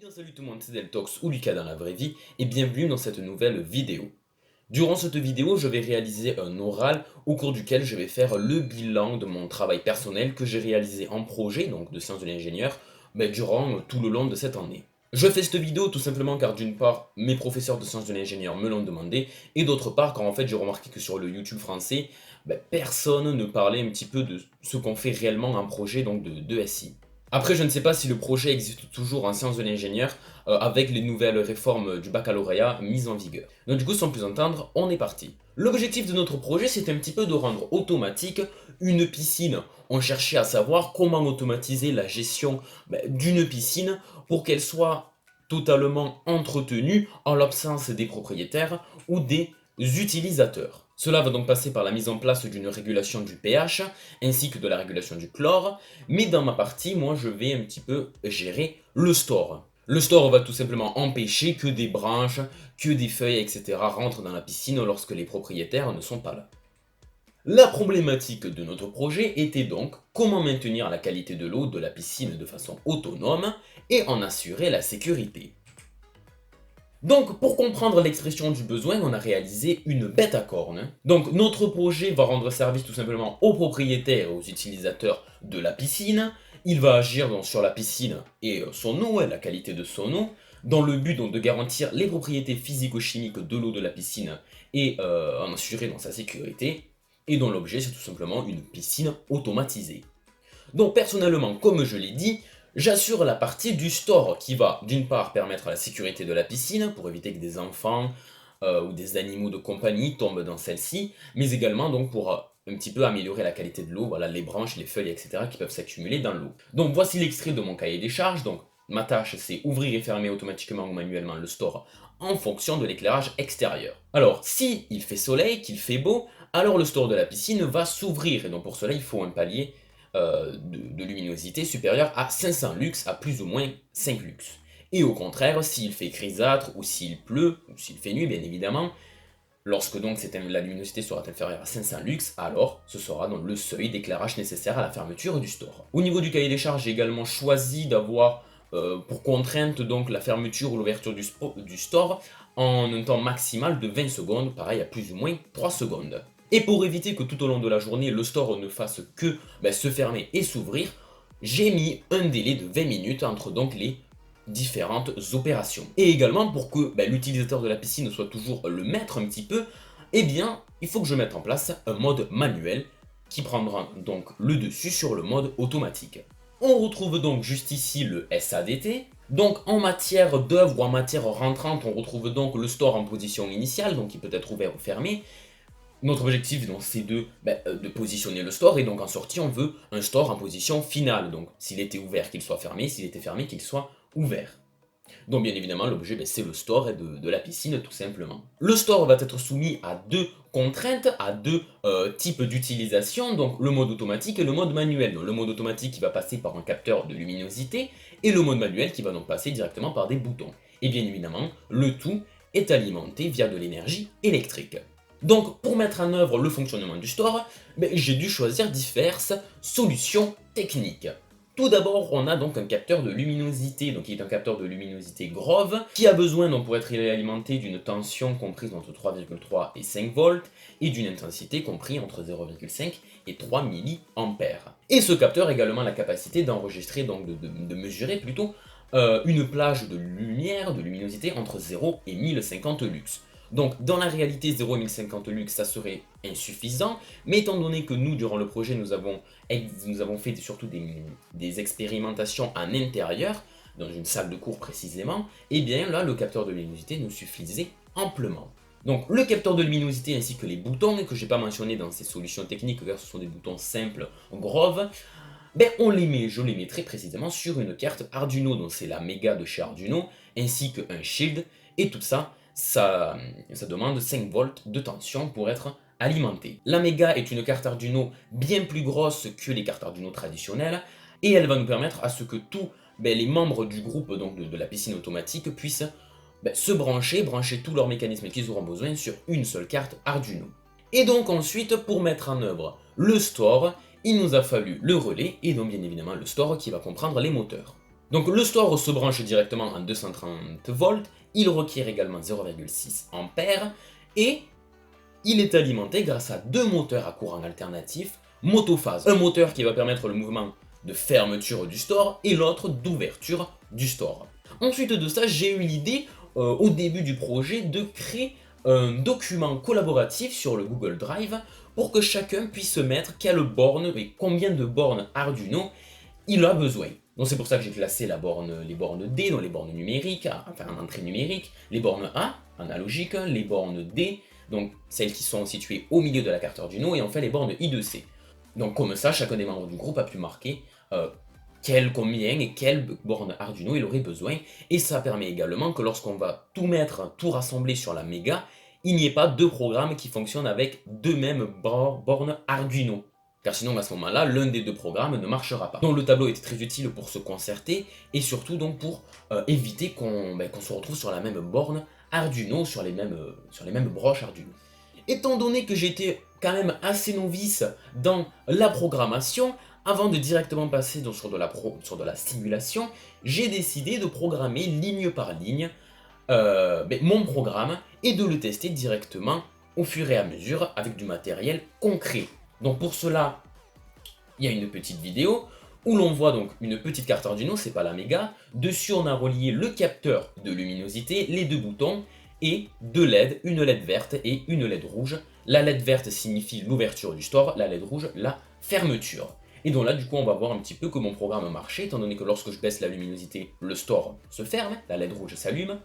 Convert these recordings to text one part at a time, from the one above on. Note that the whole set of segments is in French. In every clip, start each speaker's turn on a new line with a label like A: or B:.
A: bien salut tout le monde, c'est Deltox ou Lucas dans la vraie vie et bienvenue dans cette nouvelle vidéo. Durant cette vidéo, je vais réaliser un oral au cours duquel je vais faire le bilan de mon travail personnel que j'ai réalisé en projet, donc de sciences de l'ingénieur, durant tout le long de cette année. Je fais cette vidéo tout simplement car d'une part, mes professeurs de sciences de l'ingénieur me l'ont demandé, et d'autre part car en fait j'ai remarqué que sur le YouTube français, personne ne parlait un petit peu de ce qu'on fait réellement en projet donc de SI. Après, je ne sais pas si le projet existe toujours en sciences de l'ingénieur avec les nouvelles réformes du baccalauréat mises en vigueur. Donc du coup, sans plus entendre, on est parti. L'objectif de notre projet, c'est un petit peu de rendre automatique une piscine. On cherchait à savoir comment automatiser la gestion d'une piscine pour qu'elle soit totalement entretenue en l'absence des propriétaires ou des utilisateurs. Cela va donc passer par la mise en place d'une régulation du pH ainsi que de la régulation du chlore, mais dans ma partie, moi, je vais un petit peu gérer le store. Le store va tout simplement empêcher que des branches, que des feuilles, etc. rentrent dans la piscine lorsque les propriétaires ne sont pas là. La problématique de notre projet était donc comment maintenir la qualité de l'eau de la piscine de façon autonome et en assurer la sécurité. Donc, pour comprendre l'expression du besoin, on a réalisé une bête à cornes. Donc, notre projet va rendre service tout simplement aux propriétaires et aux utilisateurs de la piscine. Il va agir donc sur la piscine et son eau, et la qualité de son eau, dans le but donc de garantir les propriétés physico-chimiques de l'eau de la piscine et en assurer donc sa sécurité. Et dont l'objet, c'est tout simplement une piscine automatisée. Donc personnellement, comme je l'ai dit, j'assure la partie du store qui va d'une part permettre la sécurité de la piscine pour éviter que des enfants ou des animaux de compagnie tombent dans celle-ci, mais également donc pour un petit peu améliorer la qualité de l'eau, voilà les branches, les feuilles, etc. qui peuvent s'accumuler dans l'eau. Donc voici l'extrait de mon cahier des charges. Donc ma tâche c'est ouvrir et fermer automatiquement ou manuellement le store en fonction de l'éclairage extérieur. Alors si il fait soleil, qu'il fait beau, alors le store de la piscine va s'ouvrir et donc pour cela il faut un palier de luminosité supérieure à 500 lux, à plus ou moins 5 lux. Et au contraire, s'il fait grisâtre, ou s'il pleut, ou s'il fait nuit bien évidemment, lorsque donc la luminosité sera inférieure à 500 lux, alors ce sera donc le seuil d'éclairage nécessaire à la fermeture du store. Au niveau du cahier des charges, j'ai également choisi d'avoir pour contrainte donc la fermeture ou l'ouverture du store en un temps maximal de 20 secondes, pareil à plus ou moins 3 secondes. Et pour éviter que tout au long de la journée, le store ne fasse que se fermer et s'ouvrir, j'ai mis un délai de 20 minutes entre donc les différentes opérations. Et également pour que l'utilisateur de la piscine soit toujours le maître un petit peu, eh bien, il faut que je mette en place un mode manuel qui prendra donc le dessus sur le mode automatique. On retrouve donc juste ici le SADT. Donc en matière d'œuvre ou en matière rentrante, on retrouve donc le store en position initiale, donc il peut être ouvert ou fermé. Notre objectif donc c'est de positionner le store et donc en sortie on veut un store en position finale. Donc s'il était ouvert qu'il soit fermé, s'il était fermé qu'il soit ouvert. Donc bien évidemment l'objet c'est le store et de la piscine tout simplement. Le store va être soumis à deux contraintes, à deux types d'utilisation, donc le mode automatique et le mode manuel. Donc le mode automatique qui va passer par un capteur de luminosité et le mode manuel qui va donc passer directement par des boutons. Et bien évidemment le tout est alimenté via de l'énergie électrique. Donc pour mettre en œuvre le fonctionnement du store, j'ai dû choisir diverses solutions techniques. Tout d'abord, on a donc un capteur de luminosité, donc qui est un capteur de luminosité Grove, qui a besoin donc pour être alimenté d'une tension comprise entre 3,3 et 5 volts, et d'une intensité comprise entre 0,5 et 3 mA. Et ce capteur a également la capacité d'enregistrer, donc de mesurer plutôt, une plage de lumière, de luminosité entre 0 et 1050 lux. Donc dans la réalité 0 et 1050 lux ça serait insuffisant, mais étant donné que nous durant le projet nous avons fait surtout des expérimentations en intérieur, dans une salle de cours précisément, et bien là le capteur de luminosité nous suffisait amplement. Donc le capteur de luminosité ainsi que les boutons que j'ai pas mentionné dans ces solutions techniques car ce sont des boutons simples Grove, je les mets très précisément sur une carte Arduino, donc c'est la méga de chez Arduino, ainsi qu'un shield, et tout ça, ça demande 5 volts de tension pour être alimenté. La méga est une carte Arduino bien plus grosse que les cartes Arduino traditionnelles, et elle va nous permettre à ce que tous les membres du groupe donc de la piscine automatique puissent se brancher tous leurs mécanismes qu'ils auront besoin sur une seule carte Arduino. Et donc ensuite, pour mettre en œuvre le store, il nous a fallu le relais et donc bien évidemment le store qui va comprendre les moteurs. Donc le store se branche directement en 230 volts, il requiert également 0,6 ampères et il est alimenté grâce à deux moteurs à courant alternatif motophase. Un moteur qui va permettre le mouvement de fermeture du store et l'autre d'ouverture du store. Ensuite de ça, j'ai eu l'idée au début du projet de créer un document collaboratif sur le Google Drive pour que chacun puisse mettre quelle borne et combien de bornes Arduino il a besoin. Donc c'est pour ça que j'ai classé les bornes D, donc les bornes numériques, enfin en entrée numérique, les bornes A, analogiques, les bornes D, donc celles qui sont situées au milieu de la carte Arduino, et enfin les bornes I2C. Donc comme ça, chacun des membres du groupe a pu marquer combien et quelle borne Arduino il aurait besoin, et ça permet également que lorsqu'on va tout mettre, tout rassembler sur la méga, il n'y ait pas deux programmes qui fonctionnent avec deux mêmes bornes Arduino. Car sinon à ce moment-là, l'un des deux programmes ne marchera pas. Donc le tableau était très utile pour se concerter, et surtout donc pour éviter qu'on se retrouve sur la même borne Arduino, sur les mêmes broches Arduino. Étant donné que j'étais quand même assez novice dans la programmation, avant de directement passer donc sur de la simulation, j'ai décidé de programmer ligne par ligne mon programme et de le tester directement au fur et à mesure avec du matériel concret. Donc pour cela, il y a une petite vidéo où l'on voit donc une petite carte Arduino, c'est pas la méga. Dessus on a relié le capteur de luminosité, les deux boutons et deux LED, une LED verte et une LED rouge. La LED verte signifie l'ouverture du store, la LED rouge la fermeture. Et donc là du coup on va voir un petit peu comment mon programme marchait, étant donné que lorsque je baisse la luminosité, le store se ferme, la LED rouge s'allume.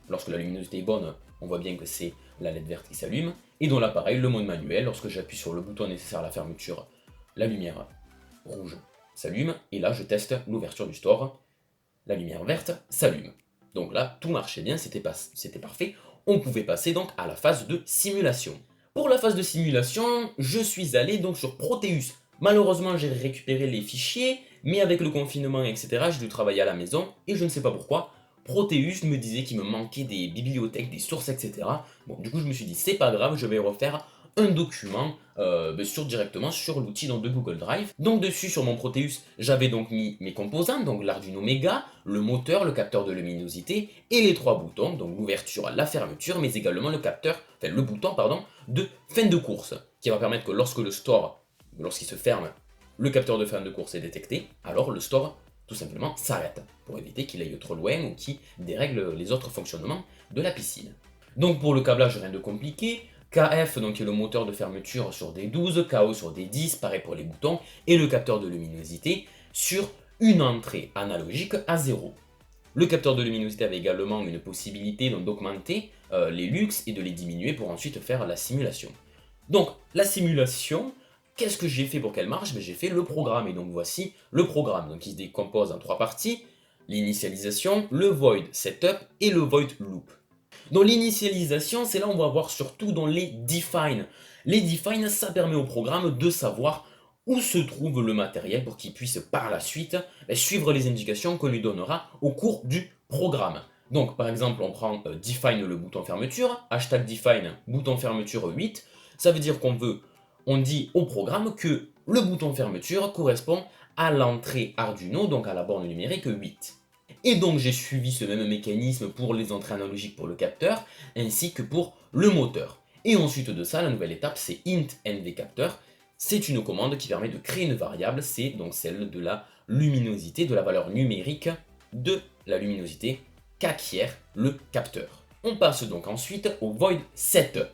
A: Lorsque la luminosité est bonne, on voit bien que c'est la LED verte qui s'allume. Et donc là pareil, le mode manuel, lorsque j'appuie sur le bouton nécessaire à la fermeture, la lumière rouge s'allume. Et là je teste l'ouverture du store, la lumière verte s'allume. Donc là tout marchait bien, c'était parfait. On pouvait passer donc à la phase de simulation. Pour la phase de simulation, je suis allé donc sur Proteus. Malheureusement j'ai récupéré les fichiers, mais avec le confinement etc, j'ai dû travailler à la maison, et je ne sais pas pourquoi, Proteus me disait qu'il me manquait des bibliothèques, des sources, etc. Bon, du coup, je me suis dit, c'est pas grave, je vais refaire un document directement sur l'outil de Google Drive. Donc dessus, sur mon Proteus, j'avais donc mis mes composants, donc l'Arduino Mega, le moteur, le capteur de luminosité, et les trois boutons, donc l'ouverture, la fermeture, mais également le bouton de fin de course, qui va permettre que lorsqu'il se ferme, le capteur de fin de course est détecté, alors le store tout simplement s'arrête, pour éviter qu'il aille trop loin ou qu'il dérègle les autres fonctionnements de la piscine. Donc pour le câblage, rien de compliqué, KF donc est le moteur de fermeture sur des 12, KO sur des 10, pareil pour les boutons, et le capteur de luminosité sur une entrée analogique à 0. Le capteur de luminosité avait également une possibilité d'augmenter les lux et de les diminuer pour ensuite faire la simulation. Donc la simulation, qu'est-ce que j'ai fait pour qu'elle marche? J'ai fait le programme, et donc voici le programme. Donc il se décompose en trois parties: l'initialisation, le void setup et le void loop. Dans l'initialisation, c'est là où on va voir surtout dans les define. Les define, ça permet au programme de savoir où se trouve le matériel pour qu'il puisse par la suite suivre les indications qu'on lui donnera au cours du programme. Donc par exemple, on prend define le bouton fermeture, hashtag define bouton fermeture 8, ça veut dire on dit au programme que le bouton fermeture correspond à l'entrée Arduino, donc à la borne numérique 8. Et donc j'ai suivi ce même mécanisme pour les entrées analogiques pour le capteur, ainsi que pour le moteur. Et ensuite de ça, la nouvelle étape, c'est int nvCapteur. C'est une commande qui permet de créer une variable, c'est donc celle de la luminosité, de la valeur numérique de la luminosité qu'acquiert le capteur. On passe donc ensuite au void setup.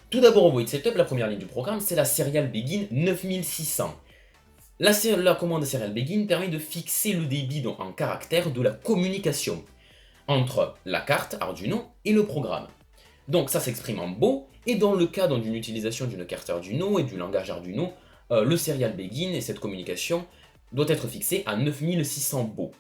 A: Tout d'abord au void setup, la première ligne du programme, c'est la serial begin 9600. La commande serial begin permet de fixer le débit en caractères de la communication entre la carte Arduino et le programme. Donc ça s'exprime en baux, et dans le cas d'une utilisation d'une carte Arduino et du langage Arduino, le serial begin et cette communication doit être fixé à 9600 baux.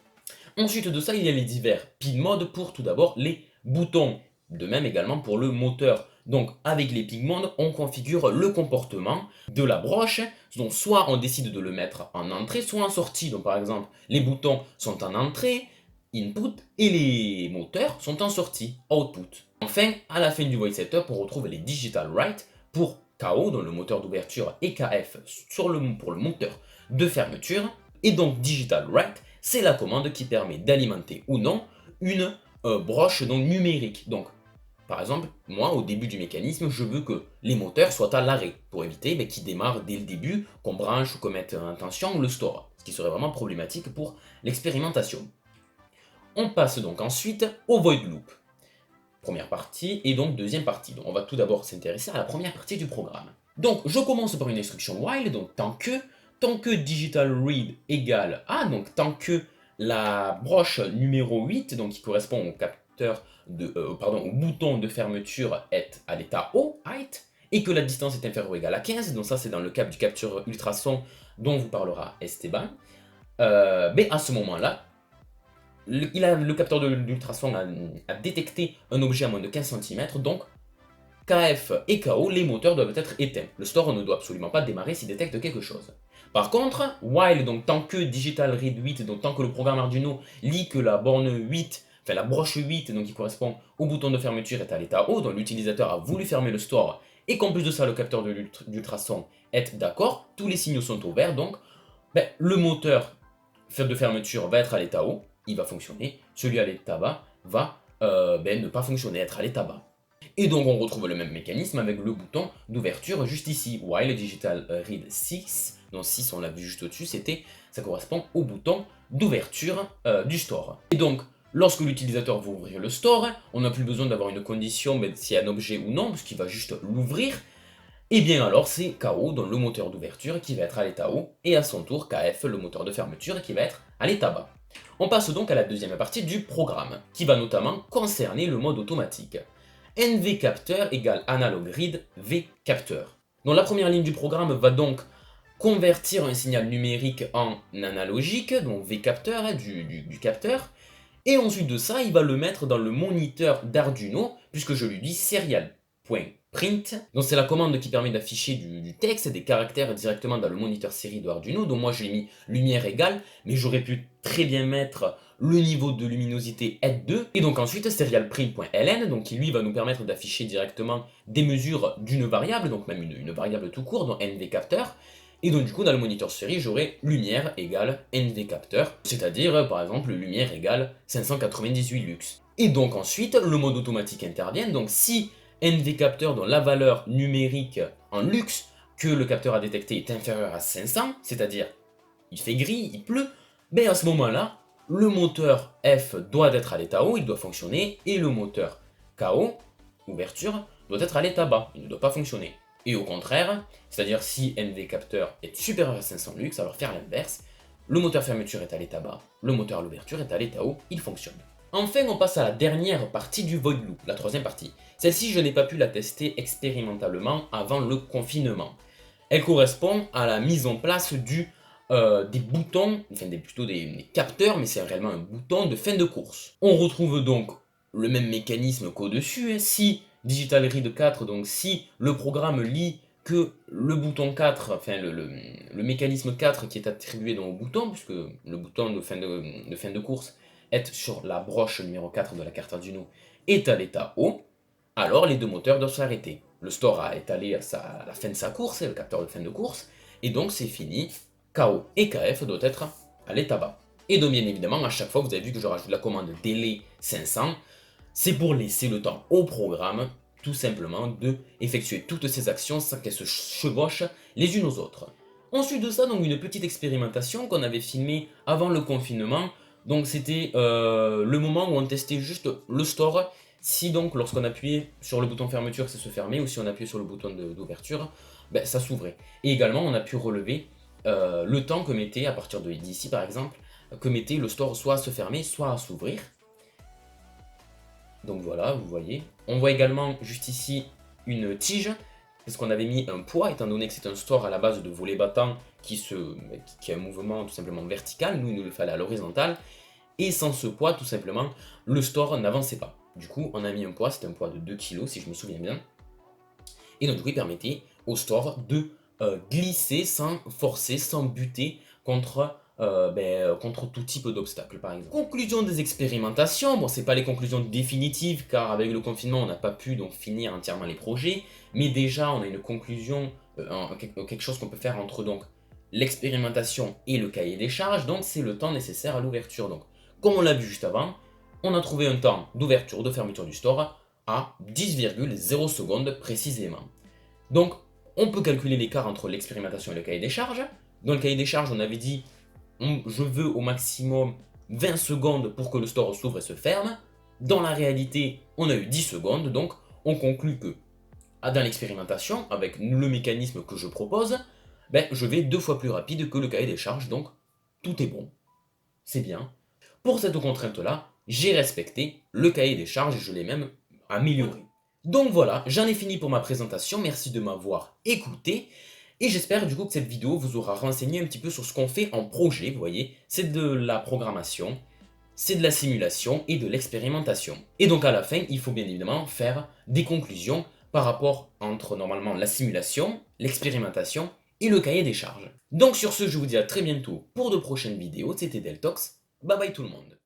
A: Ensuite de ça, il y a les divers pin modes pour tout d'abord les boutons, de même également pour le moteur. Donc avec les pin modes, on configure le comportement de la broche, donc soit on décide de le mettre en entrée, soit en sortie. Donc par exemple, les boutons sont en entrée, input, et les moteurs sont en sortie, output. Enfin, à la fin du void setup, on retrouve les digital write pour KO, donc le moteur d'ouverture, et KF pour le moteur de fermeture. Et donc digital write, c'est la commande qui permet d'alimenter ou non une broche donc, numérique. Donc, par exemple, moi, au début du mécanisme, je veux que les moteurs soient à l'arrêt, pour éviter qu'ils démarrent dès le début, qu'on branche ou qu'on mette en tension le store, ce qui serait vraiment problématique pour l'expérimentation. On passe donc ensuite au void loop. Première partie et donc deuxième partie. Donc on va tout d'abord s'intéresser à la première partie du programme. Donc je commence par une instruction while, donc tant que digital read égale A, donc tant que la broche numéro 8, donc qui correspond au capteur au bouton de fermeture est à l'état O, height, et que la distance est inférieure ou égale à 15, donc ça c'est dans le cas du capteur ultrason dont vous parlera Esteban, mais à ce moment-là, le capteur d'ultrason a détecté un objet à moins de 15 cm, donc KF et KO, les moteurs doivent être éteints. Le store ne doit absolument pas démarrer s'il détecte quelque chose. Par contre, while, donc tant que digital read 8, donc tant que le programme Arduino lit que la borne 8, enfin la broche 8, donc qui correspond au bouton de fermeture est à l'état O, donc l'utilisateur a voulu fermer le store, et qu'en plus de ça le capteur d'ultrason est d'accord, tous les signaux sont au vert, donc le moteur de fermeture va être à l'état haut, il va fonctionner, celui à l'état bas va ne pas fonctionner, être à l'état bas. Et donc on retrouve le même mécanisme avec le bouton d'ouverture juste ici, while digital read 6, donc 6 on l'a vu juste au-dessus, ça correspond au bouton d'ouverture du store. Et donc, lorsque l'utilisateur va ouvrir le store, on n'a plus besoin d'avoir une condition, s'il y a un objet ou non, puisqu'il va juste l'ouvrir. Et bien alors c'est KO, donc le moteur d'ouverture, qui va être à l'état haut, et à son tour KF, le moteur de fermeture, qui va être à l'état bas. On passe donc à la deuxième partie du programme, qui va notamment concerner le mode automatique. NV capteur égale analog read V capteur. Donc la première ligne du programme va donc convertir un signal numérique en analogique, donc V capteur, du capteur, et ensuite de ça, il va le mettre dans le moniteur d'Arduino, puisque je lui dis serial.print. Donc c'est la commande qui permet d'afficher du texte, des caractères directement dans le moniteur série de Arduino. Donc moi j'ai mis lumière égale, mais j'aurais pu très bien mettre le niveau de luminosité est 2. Et donc ensuite serialprint.ln, donc qui lui va nous permettre d'afficher directement des mesures d'une variable, donc même une variable tout court, donc NV capteur. Et donc du coup dans le moniteur série j'aurai lumière égale NV capteur, c'est-à-dire par exemple lumière égale 598 lux. Et donc ensuite le mode automatique intervient, donc si NV capteur dont la valeur numérique en lux que le capteur a détecté est inférieure à 500, c'est-à-dire il fait gris, il pleut, à ce moment-là, le moteur F doit être à l'état haut, il doit fonctionner, et le moteur KO, ouverture, doit être à l'état bas, il ne doit pas fonctionner. Et au contraire, c'est-à-dire si NV capteur est supérieur à 500 lux, alors faire l'inverse, le moteur fermeture est à l'état bas, le moteur à l'ouverture est à l'état haut, il fonctionne. Enfin, on passe à la dernière partie du void loop, la troisième partie. Celle-ci, je n'ai pas pu la tester expérimentalement avant le confinement. Elle correspond à la mise en place des boutons, enfin plutôt des capteurs, mais c'est réellement un bouton de fin de course. On retrouve donc le même mécanisme qu'au-dessus, si Digital Read 4, donc si le programme lit que le bouton 4, enfin le mécanisme 4 qui est attribué dans au bouton, puisque le bouton de fin de course est sur la broche numéro 4 de la carte Arduino, est à l'état haut, alors les deux moteurs doivent s'arrêter. Le store a étalé à la fin de sa course, le capteur de fin de course, et donc c'est fini, KO et KF doivent être à l'état bas. Et donc bien évidemment, à chaque fois, vous avez vu que je rajoute la commande delay 500, c'est pour laisser le temps au programme, tout simplement, de effectuer toutes ces actions sans qu'elles se chevauchent les unes aux autres. Ensuite de ça, donc une petite expérimentation qu'on avait filmée avant le confinement. Donc c'était le moment où on testait juste le store. Si donc lorsqu'on appuyait sur le bouton fermeture, ça se fermait, ou si on appuyait sur le bouton d'ouverture, ça s'ouvrait. Et également, on a pu relever le temps que mettait, à partir d'ici par exemple, que mettait le store soit à se fermer, soit à s'ouvrir. Donc voilà, vous voyez. On voit également juste ici une tige, parce qu'on avait mis un poids, étant donné que c'est un store à la base de volet battant qui a un mouvement tout simplement vertical, nous il nous le fallait à l'horizontale, et sans ce poids, tout simplement, le store n'avançait pas. Du coup, on a mis un poids, c'était un poids de 2 kg si je me souviens bien, et donc du coup il permettait au store de glisser sans forcer, sans buter contre tout type d'obstacle par exemple. Conclusion des expérimentations, bon c'est pas les conclusions définitives car avec le confinement on n'a pas pu donc finir entièrement les projets, mais déjà on a une conclusion, quelque chose qu'on peut faire entre donc l'expérimentation et le cahier des charges, donc c'est le temps nécessaire à l'ouverture. Donc, comme on l'a vu juste avant, on a trouvé un temps d'ouverture, de fermeture du store à 10,0 secondes précisément. Donc, on peut calculer l'écart entre l'expérimentation et le cahier des charges. Dans le cahier des charges, on avait dit je veux au maximum 20 secondes pour que le store s'ouvre et se ferme. Dans la réalité, on a eu 10 secondes, donc on conclut que dans l'expérimentation, avec le mécanisme que je propose, je vais 2 fois plus rapide que le cahier des charges, donc tout est bon, c'est bien. Pour cette contrainte-là, j'ai respecté le cahier des charges et je l'ai même amélioré. Donc voilà, j'en ai fini pour ma présentation, merci de m'avoir écouté. Et j'espère du coup que cette vidéo vous aura renseigné un petit peu sur ce qu'on fait en projet, vous voyez. C'est de la programmation, c'est de la simulation et de l'expérimentation. Et donc à la fin, il faut bien évidemment faire des conclusions par rapport entre normalement la simulation, l'expérimentation et le cahier des charges. Donc sur ce, je vous dis à très bientôt pour de prochaines vidéos. C'était Deltox, bye bye tout le monde.